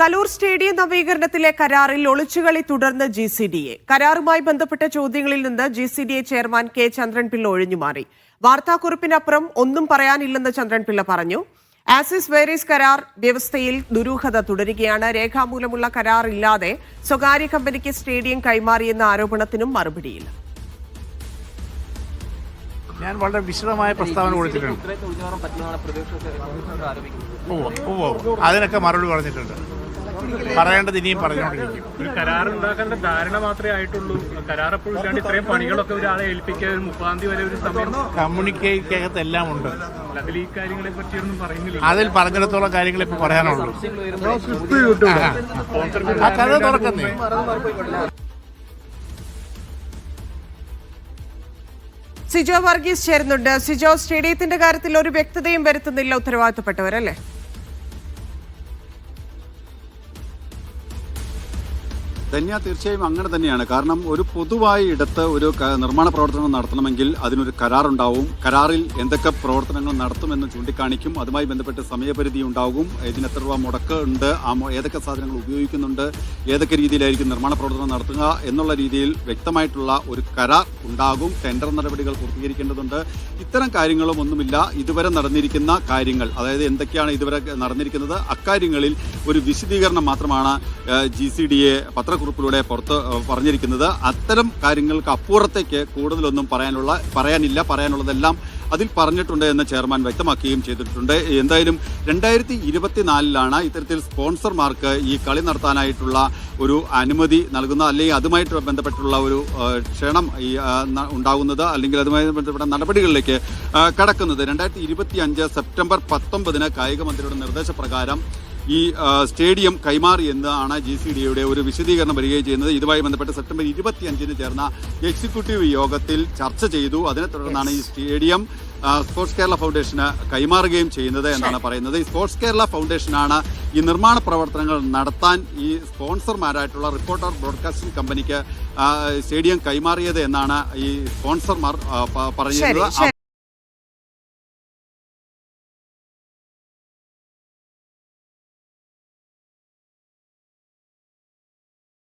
Kaloor stadium നവീകരണത്തിലെ കരാറിൽ ഒളിച്ചുകളി തുടർന്ന് GCDA. കരാറുമായി ബന്ധപ്പെട്ട ചോദ്യങ്ങളിൽ നിന്ന് GCDA ചെയർമാൻ കെ ചന്ദ്രൻപിള്ള ഒഴിഞ്ഞുമാറി. വാർത്താക്കുറിപ്പിനപ്പുറം ഒന്നും പറയാനില്ലെന്ന് ചന്ദ്രൻപിള്ള പറഞ്ഞു. ആസിസ് വേരീസ് കരാർ വ്യവസ്ഥയിൽ ദുരൂഹത തുടരുകയാണ്. രേഖാമൂലമുള്ള കരാർ ഇല്ലാതെ സ്വകാര്യ കമ്പനിക്ക് സ്റ്റേഡിയം കൈമാറിയെന്ന ആരോപണത്തിനും മറുപടിയില്ല. ഞാൻ വളരെ വിശദമായ പ്രസ്താവന കൊടുത്തിട്ടുണ്ട്. അതിനൊക്കെ മറുപടി പറഞ്ഞിട്ടുണ്ട്. പറയേണ്ടത് ഇനിയും പറഞ്ഞുകൊണ്ടിരിക്കും. ഒരു കരാറുണ്ടാക്കേണ്ട ധാരണ മാത്രമേ ആയിട്ടുള്ളൂ. കരാർ എപ്പോഴും ഇല്ലാണ്ട് ഇത്രയും പണികളൊക്കെ ഒരാളെ ഏൽപ്പിക്കാൻ 30-ാം തീയതി വരെ ഒരു സമയം കമ്മ്യൂണിക്കേക്കകത്ത് എല്ലാം ഉണ്ട്. അതിൽ ഈ കാര്യങ്ങളെ പറ്റിയൊന്നും പറയുന്നില്ല. അതിൽ പറഞ്ഞിടത്തോളം കാര്യങ്ങൾ ഇപ്പൊ പറയാനുള്ളൂ. ആ കഥ തുറക്കുന്നേ. സിജോ വർഗീസ് ചേരുന്നുണ്ട്. സിജോ, സ്റ്റേഡിയത്തിന്റെ കാര്യത്തിൽ ഒരു വ്യക്തതയും വരുത്തുന്നില്ല ഉത്തരവാദിത്തപ്പെട്ടവരല്ലേ? ധന്യ, തീർച്ചയായും അങ്ങനെ തന്നെയാണ്. കാരണം ഒരു പൊതുവായ ഇടത്ത് ഒരു നിർമ്മാണ പ്രവർത്തനങ്ങൾ നടത്തണമെങ്കിൽ അതിനൊരു കരാറുണ്ടാവും. കരാറിൽ എന്തൊക്കെ പ്രവർത്തനങ്ങൾ നടത്തുമെന്ന് ചൂണ്ടിക്കാണിക്കും. അതുമായി ബന്ധപ്പെട്ട് സമയപരിധി ഉണ്ടാകും. ഇതിന് എത്ര രൂപ മുടക്ക് ഉണ്ട്, ഏതൊക്കെ സാധനങ്ങൾ ഉപയോഗിക്കുന്നുണ്ട്, ഏതൊക്കെ രീതിയിലായിരിക്കും നിർമ്മാണ പ്രവർത്തനം നടത്തുക എന്നുള്ള രീതിയിൽ വ്യക്തമായിട്ടുള്ള ഒരു കരാർ ഉണ്ടാകും. ടെൻഡർ നടപടികൾ പൂർത്തീകരിക്കേണ്ടതുണ്ട്. ഇത്തരം കാര്യങ്ങളും ഒന്നുമില്ല. ഇതുവരെ നടന്നിരിക്കുന്ന കാര്യങ്ങൾ, അതായത് എന്തൊക്കെയാണ് ഇതുവരെ നടന്നിരിക്കുന്നത്, അക്കാര്യങ്ങളിൽ ഒരു വിശദീകരണം മാത്രമാണ് GCDA പത്രക്കുറിപ്പിലൂടെ പുറത്ത് പറഞ്ഞിരിക്കുന്നത്. അത്തരം കാര്യങ്ങൾക്ക് അപ്പുറത്തേക്ക് കൂടുതലൊന്നും പറയാനില്ല. പറയാനുള്ളതെല്ലാം അതിൽ പറഞ്ഞിട്ടുണ്ട് എന്ന് ചെയർമാൻ വ്യക്തമാക്കുകയും ചെയ്തിട്ടുണ്ട്. എന്തായാലും 2024 ഇത്തരത്തിൽ സ്പോൺസർമാർക്ക് ഈ കളി നടത്താനായിട്ടുള്ള ഒരു അനുമതി നൽകുന്ന, അല്ലെങ്കിൽ അതുമായിട്ട് ബന്ധപ്പെട്ടുള്ള ഒരു ക്ഷണം ഉണ്ടാകുന്നത്, അല്ലെങ്കിൽ അതുമായി ബന്ധപ്പെട്ട നടപടികളിലേക്ക് കടക്കുന്നത് 2025 സെപ്റ്റംബർ 19 കായിക മന്ത്രിയുടെ നിർദ്ദേശപ്രകാരം ഈ സ്റ്റേഡിയം കൈമാറി എന്നാണ് GCDAയുടെ ഒരു വിശദീകരണം വരികയും ചെയ്യുന്നത്. ഇതുമായി ബന്ധപ്പെട്ട് സെപ്റ്റംബർ 25 ചേർന്ന എക്സിക്യൂട്ടീവ് യോഗത്തിൽ ചർച്ച ചെയ്തു. അതിനെ തുടർന്നാണ് ഈ സ്റ്റേഡിയം സ്പോർട്സ് കേരള ഫൗണ്ടേഷന് കൈമാറുകയും ചെയ്യുന്നത് എന്നാണ് പറയുന്നത്. ഈ സ്പോർട്സ് കേരള ഫൗണ്ടേഷനാണ് ഈ നിർമ്മാണ പ്രവർത്തനങ്ങൾ നടത്താൻ ഈ സ്പോൺസർമാരായിട്ടുള്ള റിപ്പോർട്ടർ ബ്രോഡ്കാസ്റ്റിംഗ് കമ്പനിക്ക് സ്റ്റേഡിയം കൈമാറിയത് എന്നാണ് ഈ സ്പോൺസർമാർ പറയുന്നത്.